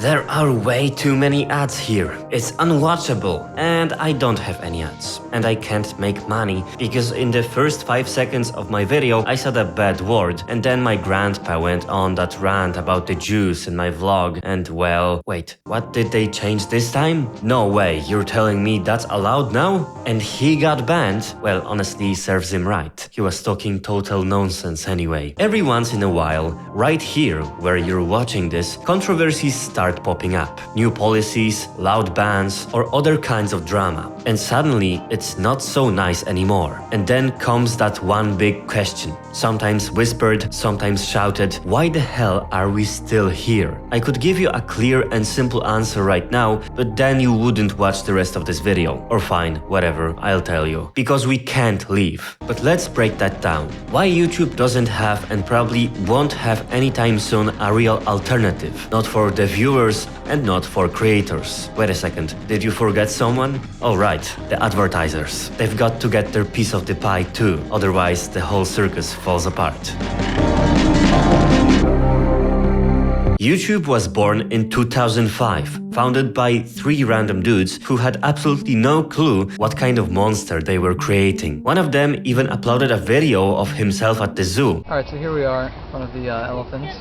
There are way too many ads here. It's unwatchable, and I don't have any ads. And I can't make money, because in the first 5 seconds of my video I said a bad word, and then my grandpa went on that rant about the Jews in my vlog, and well... Wait, what did they change this time? No way, you're telling me that's allowed now? And he got banned? Well, honestly, serves him right. He was talking total nonsense anyway. Every once in a while, right here, where you're watching this, controversies start popping up. New policies, loud bans, or other kinds of drama. And suddenly, it's not so nice anymore. And then comes that one big question. Sometimes whispered, sometimes shouted, why the hell are we still here? I could give you a clear and simple answer right now, but then you wouldn't watch the rest of this video. Or fine, whatever, I'll tell you. Because we can't leave. But let's break that down. Why YouTube doesn't have and probably won't have anytime soon a real alternative. Not for the viewers and not for creators. Wait a second, did you forget someone? Oh right, the advertisers. They've got to get their piece of the pie too, otherwise the whole circus falls apart. YouTube was born in 2005, founded by 3 random dudes who had absolutely no clue what kind of monster they were creating. One of them even uploaded a video of himself at the zoo. Alright, so here we are in front of the elephants.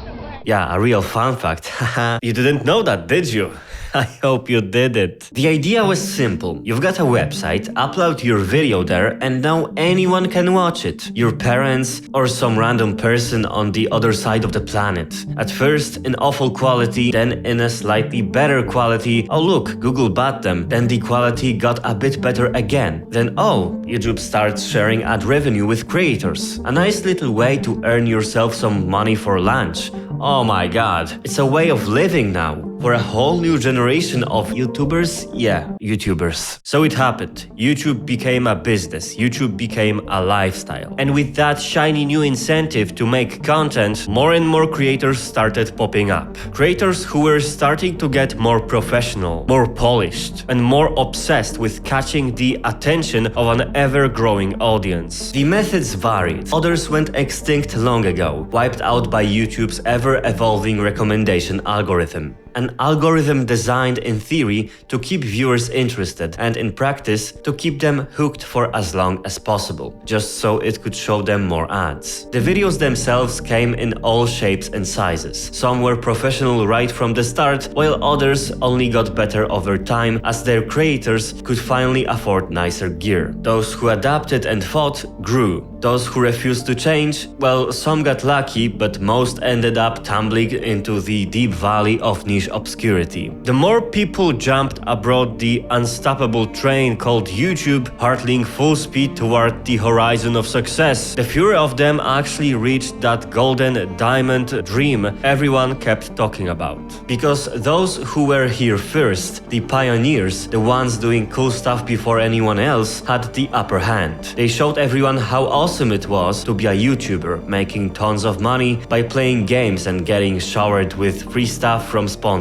Yeah, a real fun fact. Haha, you didn't know that, did you? I hope you did it. The idea was simple. You've got a website, upload your video there, and now anyone can watch it. Your parents or some random person on the other side of the planet. At first in awful quality, then in a slightly better quality. Oh look, Google banned them. Then the quality got a bit better again. Then oh, YouTube starts sharing ad revenue with creators. A nice little way to earn yourself some money for lunch. Oh my god, it's a way of living now. For a whole new generation of YouTubers? Yeah, YouTubers. So it happened. YouTube became a business. YouTube became a lifestyle. And with that shiny new incentive to make content, more and more creators started popping up. Creators who were starting to get more professional, more polished, and more obsessed with catching the attention of an ever-growing audience. The methods varied. Others went extinct long ago, wiped out by YouTube's ever-evolving recommendation algorithm. An algorithm designed in theory to keep viewers interested and in practice to keep them hooked for as long as possible, just so it could show them more ads. The videos themselves came in all shapes and sizes. Some were professional right from the start, while others only got better over time as their creators could finally afford nicer gear. Those who adapted and fought grew. Those who refused to change, well, some got lucky, but most ended up tumbling into the deep valley of niche obscurity. The more people jumped aboard the unstoppable train called YouTube, hurtling full speed toward the horizon of success, the fewer of them actually reached that golden diamond dream everyone kept talking about. Because those who were here first, the pioneers, the ones doing cool stuff before anyone else, had the upper hand. They showed everyone how awesome it was to be a YouTuber, making tons of money by playing games and getting showered with free stuff from sponsors.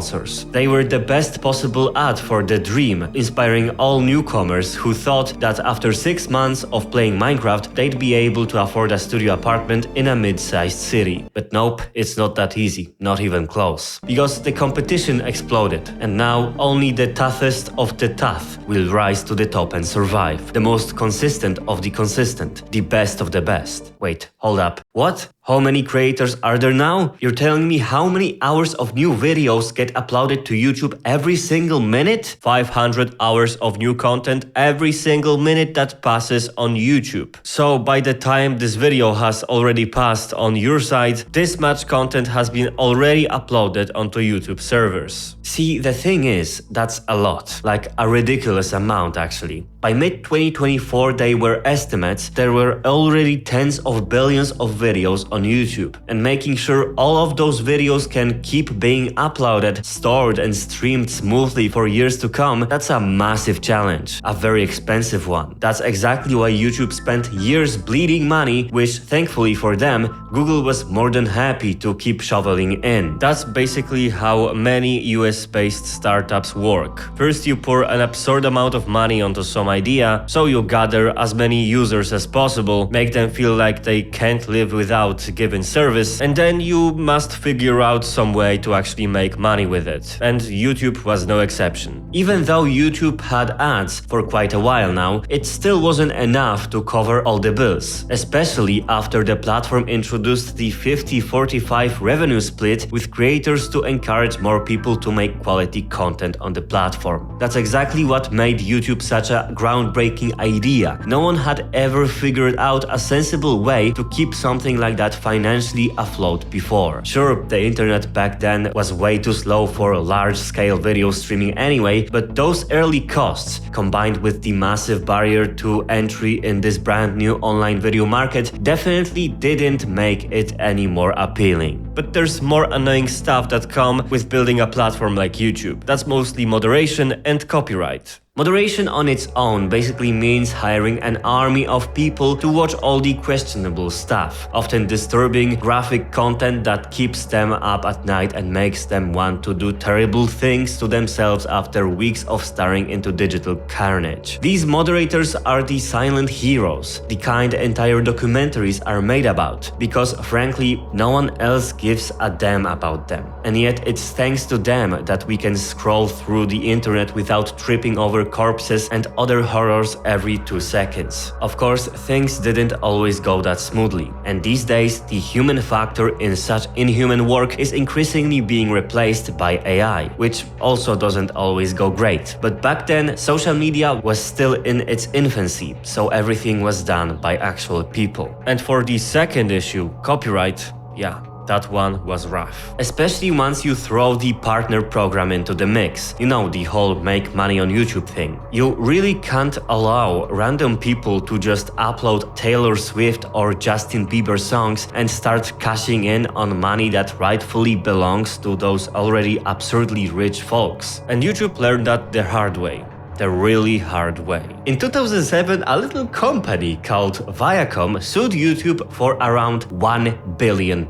They were the best possible ad for the dream, inspiring all newcomers who thought that after 6 months of playing Minecraft, they'd be able to afford a studio apartment in a mid-sized city. But nope, it's not that easy, not even close. Because the competition exploded, and now only the toughest of the tough will rise to the top and survive. The most consistent of the consistent, the best of the best. Wait, hold up. What? How many creators are there now? You're telling me how many hours of new videos get uploaded to YouTube every single minute? 500 hours of new content every single minute that passes on YouTube. So by the time this video has already passed on your side, this much content has been already uploaded onto YouTube servers. See, the thing is, that's a lot. Like a ridiculous amount actually. By mid-2024 they were estimates there were already tens of billions of videos on YouTube, and making sure all of those videos can keep being uploaded, stored and streamed smoothly for years to come, that's a massive challenge, a very expensive one. That's exactly why YouTube spent years bleeding money, which thankfully for them, Google was more than happy to keep shoveling in. That's basically how many US-based startups work. First you pour an absurd amount of money onto some idea, so you gather as many users as possible, make them feel like they can't live live without given service, and then you must figure out some way to actually make money with it. And YouTube was no exception. Even though YouTube had ads for quite a while now, it still wasn't enough to cover all the bills, especially after the platform introduced the 50-45 revenue split with creators to encourage more people to make quality content on the platform. That's exactly what made YouTube such a groundbreaking idea. No one had ever figured out a sensible way to keep something like that financially afloat before. Sure, the internet back then was way too slow for large-scale video streaming anyway, but those early costs, combined with the massive barrier to entry in this brand new online video market, definitely didn't make it any more appealing. But there's more annoying stuff that come with building a platform like YouTube. That's mostly moderation and copyright. Moderation on its own basically means hiring an army of people to watch all the questionable stuff, often disturbing, graphic content that keeps them up at night and makes them want to do terrible things to themselves after weeks of staring into digital carnage. These moderators are the silent heroes, the kind entire documentaries are made about, because frankly, no one else gives a damn about them. And yet it's thanks to them that we can scroll through the internet without tripping over corpses and other horrors every 2 seconds. Of course, things didn't always go that smoothly, and these days the human factor in such inhuman work is increasingly being replaced by AI, which also doesn't always go great. But back then, social media was still in its infancy, so everything was done by actual people. And for the second issue, copyright, yeah, that one was rough. Especially once you throw the partner program into the mix. You know, the whole make money on YouTube thing. You really can't allow random people to just upload Taylor Swift or Justin Bieber songs and start cashing in on money that rightfully belongs to those already absurdly rich folks. And YouTube learned that the hard way. The really hard way. In 2007, a little company called Viacom sued YouTube for around $1 billion,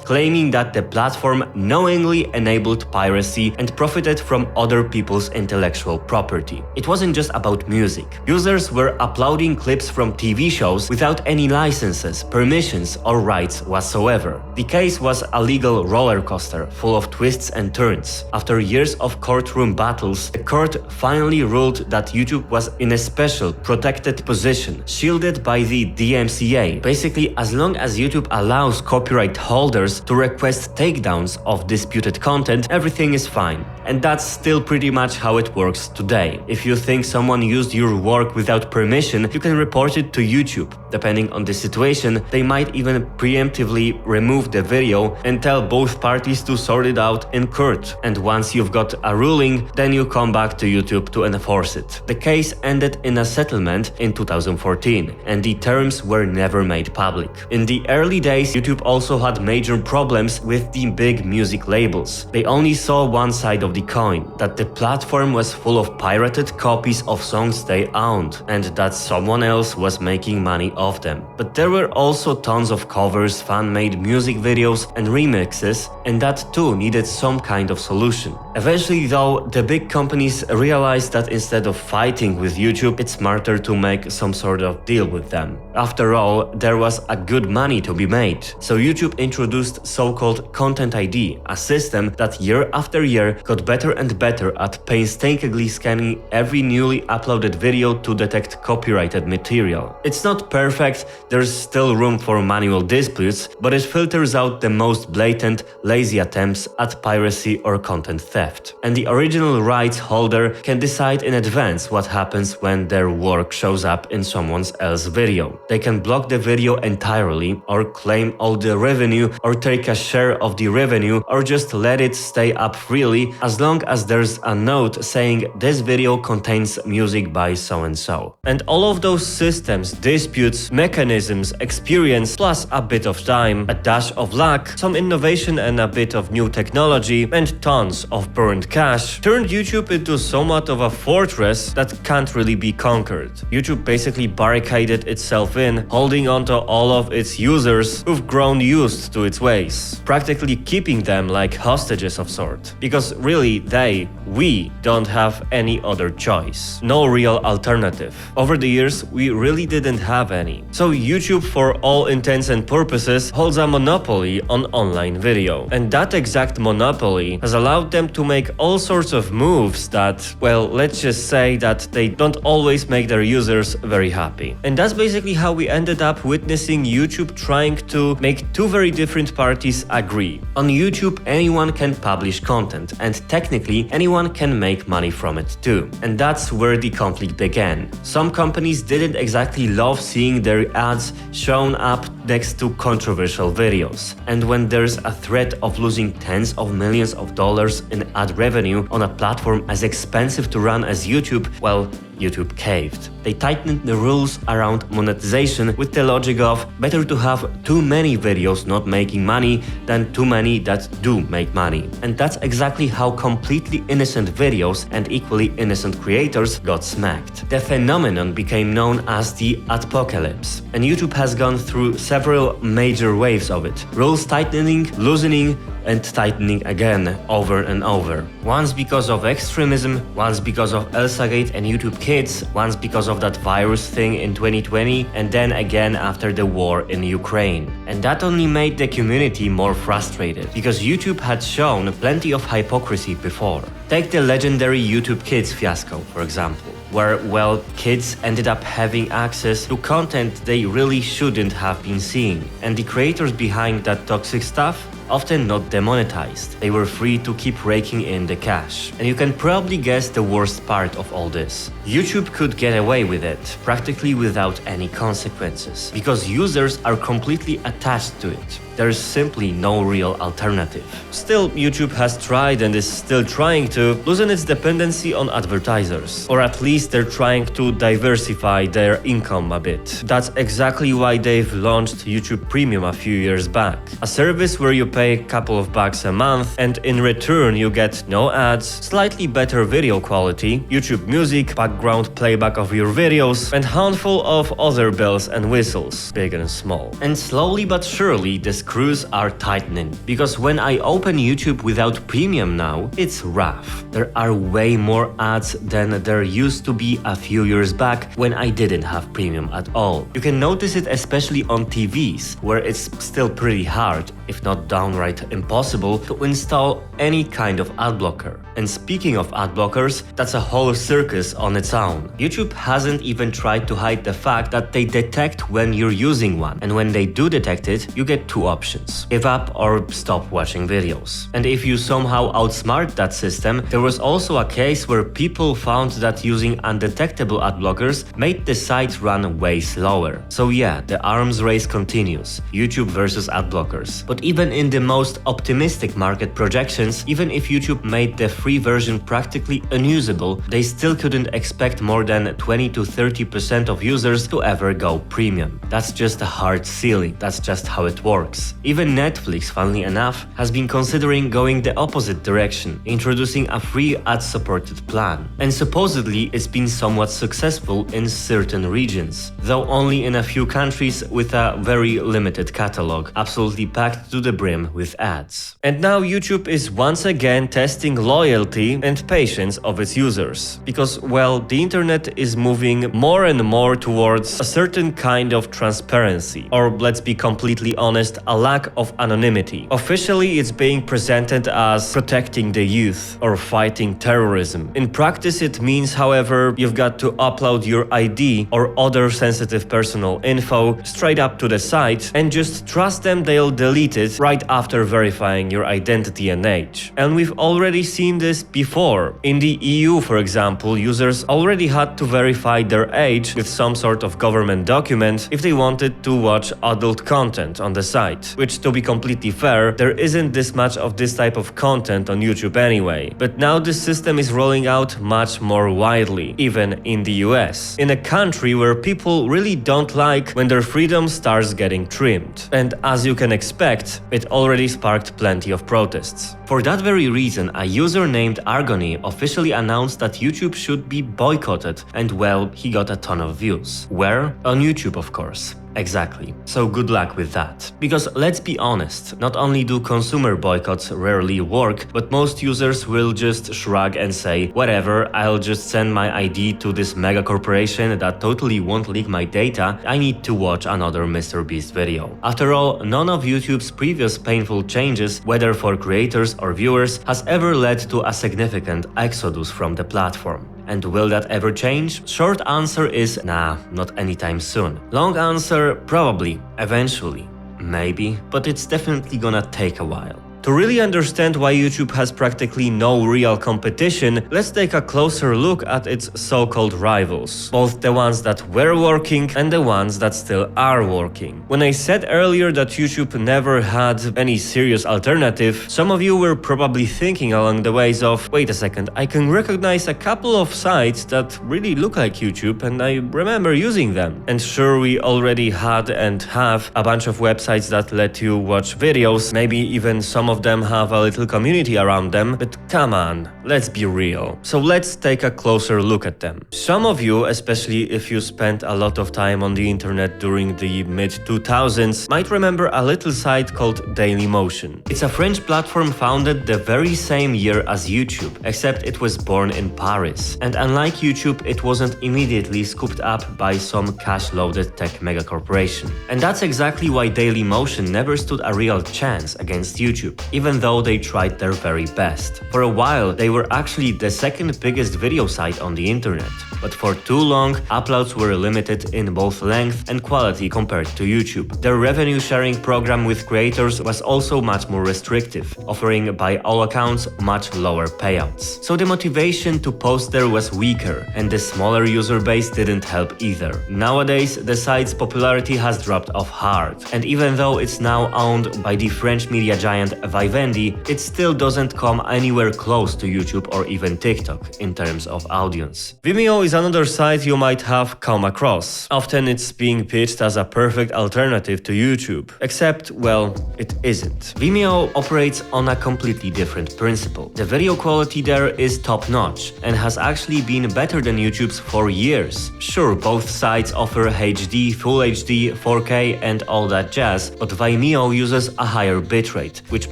claiming that the platform knowingly enabled piracy and profited from other people's intellectual property. It wasn't just about music. Users were uploading clips from TV shows without any licenses, permissions, or rights whatsoever. The case was a legal roller coaster full of twists and turns. After years of courtroom battles, the court finally ruled that YouTube was in a special, protected position, shielded by the DMCA. Basically, as long as YouTube allows copyright holders to request takedowns of disputed content, everything is fine. And that's still pretty much how it works today. If you think someone used your work without permission, you can report it to YouTube. Depending on the situation, they might even preemptively remove the video and tell both parties to sort it out in court. And once you've got a ruling, then you come back to YouTube to enforce it. The case ended in a settlement in 2014, and the terms were never made public. In the early days, YouTube also had major problems with the big music labels. They only saw one side of the coin, that the platform was full of pirated copies of songs they owned, and that someone else was making money off them. But there were also tons of covers, fan-made music videos, and remixes, and that too needed some kind of solution. Eventually though, the big companies realized that instead of fighting with YouTube, it's smarter to make some sort of deal with them. After all, there was a good money to be made. So YouTube introduced so-called Content ID, a system that year after year got better and better at painstakingly scanning every newly uploaded video to detect copyrighted material. It's not perfect, there's still room for manual disputes, but it filters out the most blatant, lazy attempts at piracy or content theft. And the original rights holder can decide in advance what happens when their work shows up in someone else's video. They can block the video entirely, or claim all the revenue, or take a share of the revenue, or just let it stay up freely as long as there's a note saying this video contains music by so-and-so. And all of those systems, disputes, mechanisms, experience, plus a bit of time, a dash of luck, some innovation and a bit of new technology, and tons of burned cash, turned YouTube into somewhat of a fortress that can't really be conquered. YouTube basically barricaded itself in, holding onto all of its users who've grown used to its ways, practically keeping them like hostages of sort. Because really, really we don't have any other choice. No real alternative. Over the years, we really didn't have any. So YouTube, for all intents and purposes, holds a monopoly on online video. And that exact monopoly has allowed them to make all sorts of moves that, well, let's just say that they don't always make their users very happy. And that's basically how we ended up witnessing YouTube trying to make two very different parties agree. On YouTube, anyone can publish content, and technically anyone can make money from it too. And that's where the conflict began. Some companies didn't exactly love seeing their ads shown up next to controversial videos. And when there's a threat of losing tens of millions of dollars in ad revenue on a platform as expensive to run as YouTube, well, YouTube caved. They tightened the rules around monetization with the logic of better to have too many videos not making money than too many that do make money. And that's exactly how completely innocent videos and equally innocent creators got smacked. The phenomenon became known as the adpocalypse, and YouTube has gone through several major waves of it. Rules tightening, loosening, and tightening again over and over. Once because of extremism, once because of ElsaGate and YouTube Kids, once because of that virus thing in 2020, and then again after the war in Ukraine. And that only made the community more frustrated, because YouTube had shown plenty of hypocrisy before. Take the legendary YouTube Kids fiasco, for example, where, well, kids ended up having access to content they really shouldn't have been seeing, and the creators behind that toxic stuff often not demonetized. They were free to keep raking in the cash. And you can probably guess the worst part of all this. YouTube could get away with it, practically without any consequences, because users are completely attached to it. There is simply no real alternative. Still, YouTube has tried and is still trying to loosen its dependency on advertisers. Or at least they're trying to diversify their income a bit. That's exactly why they've launched YouTube Premium a few years back. A service where you pay a couple of bucks a month and in return you get no ads, slightly better video quality, YouTube Music, background playback of your videos, and handful of other bells and whistles, big and small. And slowly but surely the screws are tightening, because when I open YouTube without Premium now, it's rough. There are way more ads than there used to be a few years back when I didn't have Premium at all. You can notice it especially on TVs, where it's still pretty hard, if not downright impossible, to install any kind of ad blocker. And speaking of ad blockers, that's a whole circus on its own. YouTube hasn't even tried to hide the fact that they detect when you're using one, and when they do detect it, you get two options: give up or stop watching videos. And if you somehow outsmart that system, there was also a case where people found that using undetectable ad blockers made the site run way slower. So yeah, the arms race continues, YouTube versus ad blockers. But even in the most optimistic market projections, even if YouTube made the free version practically unusable, they still couldn't expect more than 20 to 30% of users to ever go premium. That's just a hard ceiling, that's just how it works. Even Netflix, funnily enough, has been considering going the opposite direction, introducing a free ad-supported plan. And supposedly it's been somewhat successful in certain regions, though only in a few countries with a very limited catalog, absolutely packed to the brim with ads. And now YouTube is once again testing loyalty and patience of its users, because, well, the internet is moving more and more towards a certain kind of transparency, or let's be completely honest, a lack of anonymity. Officially, it's being presented as protecting the youth or fighting terrorism. In practice, it means, however, you've got to upload your ID or other sensitive personal info straight up to the site and just trust them they'll delete it right after verifying your identity and age. And we've already seen this before. In the EU, for example, users already had to verify their age with some sort of government document if they wanted to watch adult content on the site. Which, to be completely fair, there isn't this much of this type of content on YouTube anyway. But now this system is rolling out much more widely, even in the US, in a country where people really don't like when their freedom starts getting trimmed. And as you can expect, it already sparked plenty of protests. For that very reason, a user named Argony officially announced that YouTube should be boycotted, and well, he got a ton of views. Where? On YouTube, of course. Exactly. So good luck with that. Because let's be honest, not only do consumer boycotts rarely work, but most users will just shrug and say, whatever, I'll just send my ID to this mega corporation that totally won't leak my data, I need to watch another MrBeast video. After all, none of YouTube's previous painful changes, whether for creators or viewers, has ever led to a significant exodus from the platform. And will that ever change? Short answer is nah, not anytime soon. Long answer, probably, eventually, maybe, but it's definitely gonna take a while. To really understand why YouTube has practically no real competition, let's take a closer look at its so-called rivals, both the ones that were working and the ones that still are working. When I said earlier that YouTube never had any serious alternative, some of you were probably thinking along the ways of, wait a second, I can recognize a couple of sites that really look like YouTube and I remember using them. And sure, we already had and have a bunch of websites that let you watch videos, maybe even some of them have a little community around them, but come on, let's be real. So let's take a closer look at them. Some of you, especially if you spent a lot of time on the internet during the mid-2000s, might remember a little site called Dailymotion. It's a French platform founded the very same year as YouTube, except it was born in Paris. And unlike YouTube, it wasn't immediately scooped up by some cash-loaded tech megacorporation. And that's exactly why Dailymotion never stood a real chance against YouTube, even though they tried their very best. For a while, they were actually the second biggest video site on the internet. But for too long, uploads were limited in both length and quality compared to YouTube. Their revenue sharing program with creators was also much more restrictive, offering by all accounts much lower payouts. So the motivation to post there was weaker, and the smaller user base didn't help either. Nowadays, the site's popularity has dropped off hard, and even though it's now owned by the French media giant Vivendi, it still doesn't come anywhere close to YouTube or even TikTok in terms of audience. Vimeo is another site you might have come across. Often it's being pitched as a perfect alternative to YouTube, except, well, it isn't. Vimeo operates on a completely different principle. The video quality there is top-notch and has actually been better than YouTube's for years. Sure, both sites offer HD, Full HD, 4K and all that jazz, but Vimeo uses a higher bitrate, which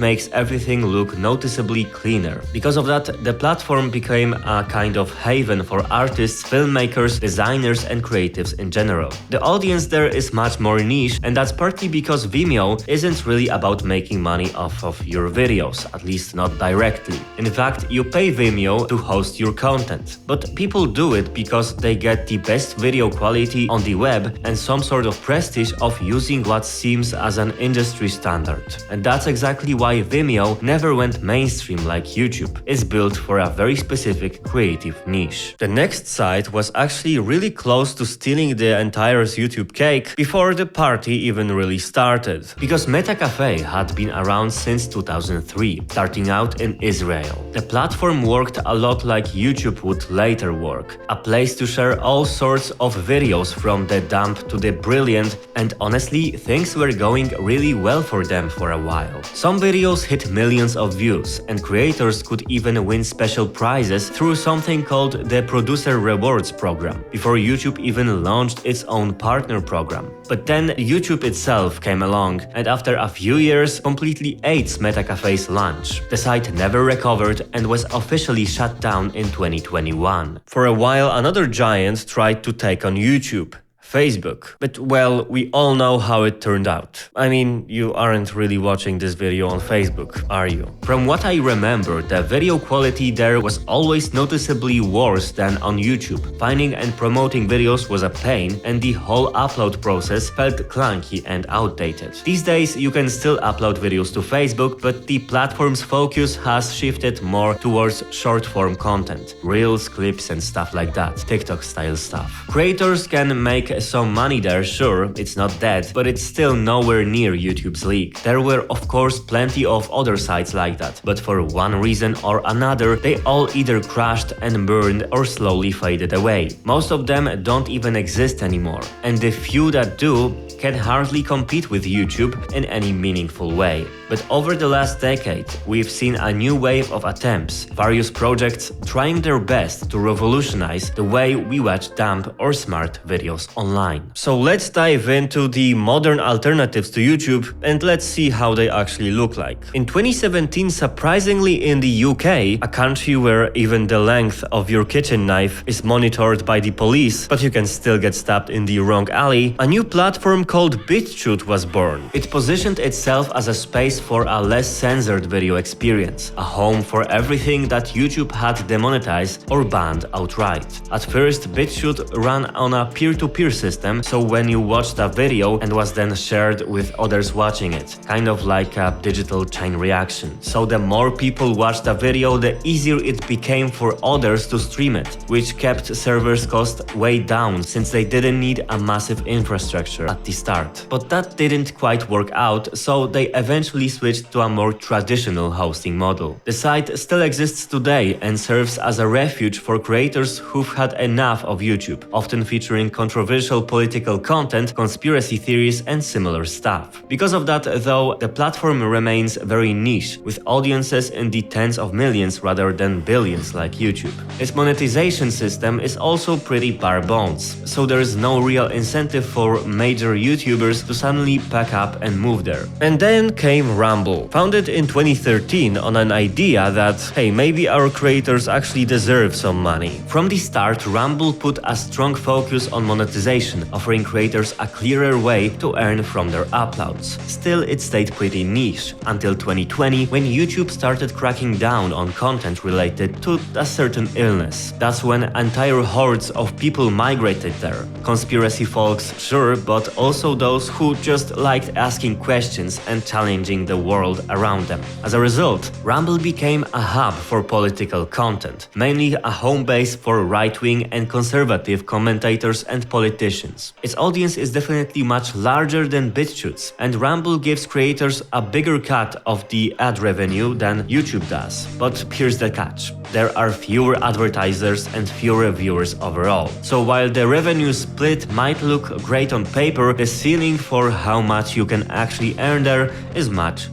makes everything look noticeably cleaner. Because of that, the platform became a kind of haven for artists, filmmakers, designers and creatives in general. The audience there is much more niche, and that's partly because Vimeo isn't really about making money off of your videos, at least not directly. In fact, you pay Vimeo to host your content. But people do it because they get the best video quality on the web and some sort of prestige of using what seems as an industry standard. And that's exactly why Vimeo never went mainstream like YouTube. It's built for a very specific creative niche. The next site was actually really close to stealing the entire YouTube cake before the party even really started. Because MetaCafe had been around since 2003, starting out in Israel. The platform worked a lot like YouTube would later work. A place to share all sorts of videos from the dump to the brilliant, and honestly, things were going really well for them for a while. Some videos hit millions of views, and creators could even win special prizes through something called the Producer Rewards program, before YouTube even launched its own partner program. But then YouTube itself came along, and after a few years completely ate MetaCafe's lunch. The site never recovered and was officially shut down in 2021. For a while, another giant tried to take on YouTube, Facebook. But well, we all know how it turned out. I mean, you aren't really watching this video on Facebook, are you? From what I remember, the video quality there was always noticeably worse than on YouTube. Finding and promoting videos was a pain, and the whole upload process felt clunky and outdated. These days, you can still upload videos to Facebook, but the platform's focus has shifted more towards short-form content. Reels, clips and stuff like that. TikTok-style stuff. Creators can make some money there, sure, it's not dead, but it's still nowhere near YouTube's league. There were of course plenty of other sites like that, but for one reason or another, they all either crashed and burned or slowly faded away. Most of them don't even exist anymore, and the few that do can hardly compete with YouTube in any meaningful way. But over the last decade, we've seen a new wave of attempts, various projects trying their best to revolutionize the way we watch dumb or smart videos online. So let's dive into the modern alternatives to YouTube and let's see how they actually look like. In 2017, surprisingly in the UK, a country where even the length of your kitchen knife is monitored by the police, but you can still get stabbed in the wrong alley, a new platform called BitChute was born. It positioned itself as a space for a less censored video experience, a home for everything that YouTube had demonetized or banned outright. At first, BitChute ran on a peer-to-peer system, so when you watched a video and was then shared with others watching it, kind of like a digital chain reaction. So the more people watched a video, the easier it became for others to stream it, which kept servers' cost way down since they didn't need a massive infrastructure at the start. But that didn't quite work out, so they eventually switched to a more traditional hosting model. The site still exists today and serves as a refuge for creators who've had enough of YouTube, often featuring controversial political content, conspiracy theories, and similar stuff. Because of that, though, the platform remains very niche, with audiences in the tens of millions rather than billions like YouTube. Its monetization system is also pretty bare bones, so there is no real incentive for major YouTubers to suddenly pack up and move there. And then came Rumble, founded in 2013 on an idea that, hey, maybe our creators actually deserve some money. From the start, Rumble put a strong focus on monetization, offering creators a clearer way to earn from their uploads. Still, it stayed pretty niche, until 2020 when YouTube started cracking down on content related to a certain illness. That's when entire hordes of people migrated there. Conspiracy folks, sure, but also those who just liked asking questions and challenging the world around them. As a result, Rumble became a hub for political content, mainly a home base for right-wing and conservative commentators and politicians. Its audience is definitely much larger than BitChute's, and Rumble gives creators a bigger cut of the ad revenue than YouTube does. But here's the catch. There are fewer advertisers and fewer viewers overall. So while the revenue split might look great on paper, the ceiling for how much you can actually earn there is much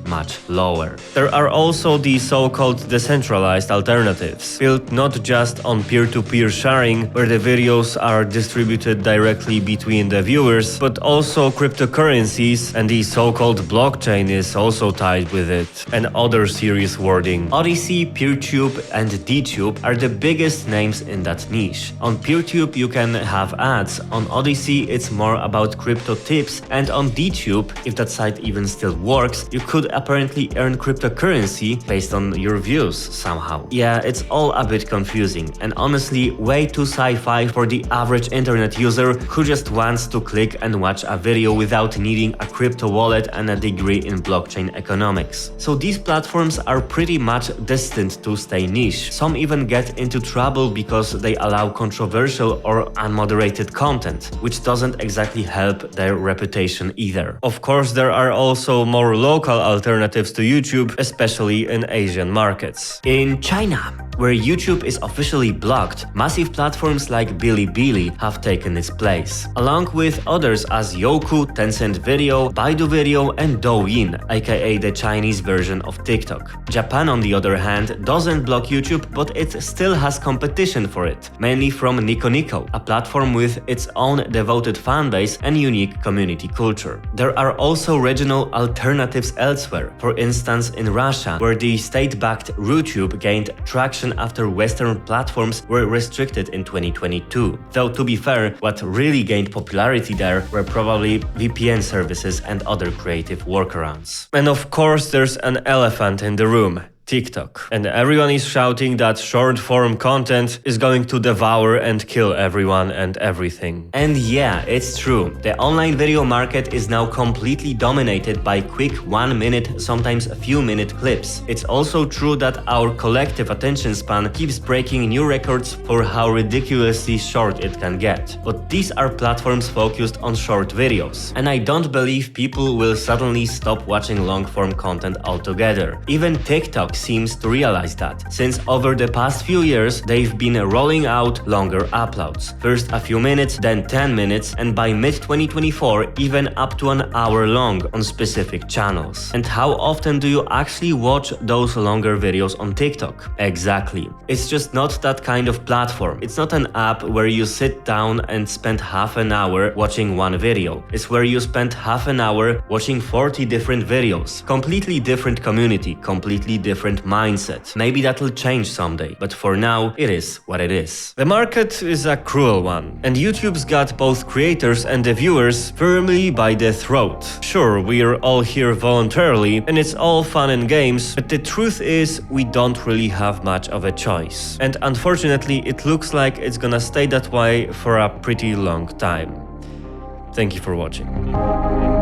lower. There are also the so-called decentralized alternatives, built not just on peer-to-peer sharing, where the videos are distributed directly between the viewers, but also cryptocurrencies, and the so-called blockchain is also tied with it, and other serious wording. Odyssey, PeerTube, and DTube are the biggest names in that niche. On PeerTube you can have ads, on Odyssey it's more about crypto tips, and on DTube, if that site even still works, you could apparently earn cryptocurrency based on your views somehow. Yeah, it's all a bit confusing, and honestly way too sci-fi for the average internet user who just wants to click and watch a video without needing a crypto wallet and a degree in blockchain economics. So these platforms are pretty much destined to stay niche. Some even get into trouble because they allow controversial or unmoderated content, which doesn't exactly help their reputation either. Of course, there are also more local alternatives to YouTube, especially in Asian markets. In China, where YouTube is officially blocked, massive platforms like Bilibili have taken its place, along with others as Youku, Tencent Video, Baidu Video, and Douyin, aka the Chinese version of TikTok. Japan, on the other hand, doesn't block YouTube, but it still has competition for it, mainly from Nico Nico, a platform with its own devoted fanbase and unique community culture. There are also regional alternatives elsewhere, for instance in Russia, where the state-backed RuTube gained traction after Western platforms were restricted in 2022. Though to be fair, what really gained popularity there were probably VPN services and other creative workarounds. And of course there's an elephant in the room. TikTok. And everyone is shouting that short-form content is going to devour and kill everyone and everything. And yeah, it's true. The online video market is now completely dominated by quick 1 minute, sometimes a few minute clips. It's also true that our collective attention span keeps breaking new records for how ridiculously short it can get. But these are platforms focused on short videos. And I don't believe people will suddenly stop watching long-form content altogether. Even TikTok TikTok seems to realize that, since over the past few years they've been rolling out longer uploads. First a few minutes, then 10 minutes, and by mid-2024 even up to an hour long on specific channels. And how often do you actually watch those longer videos on TikTok? Exactly. It's just not that kind of platform. It's not an app where you sit down and spend half an hour watching one video. It's where you spend half an hour watching 40 different videos. Completely different community, completely different mindset. Maybe that'll change someday, but for now, it is what it is. The market is a cruel one, and YouTube's got both creators and the viewers firmly by the throat. Sure, we're all here voluntarily, and it's all fun and games, but the truth is, we don't really have much of a choice. And unfortunately, it looks like it's gonna stay that way for a pretty long time. Thank you for watching.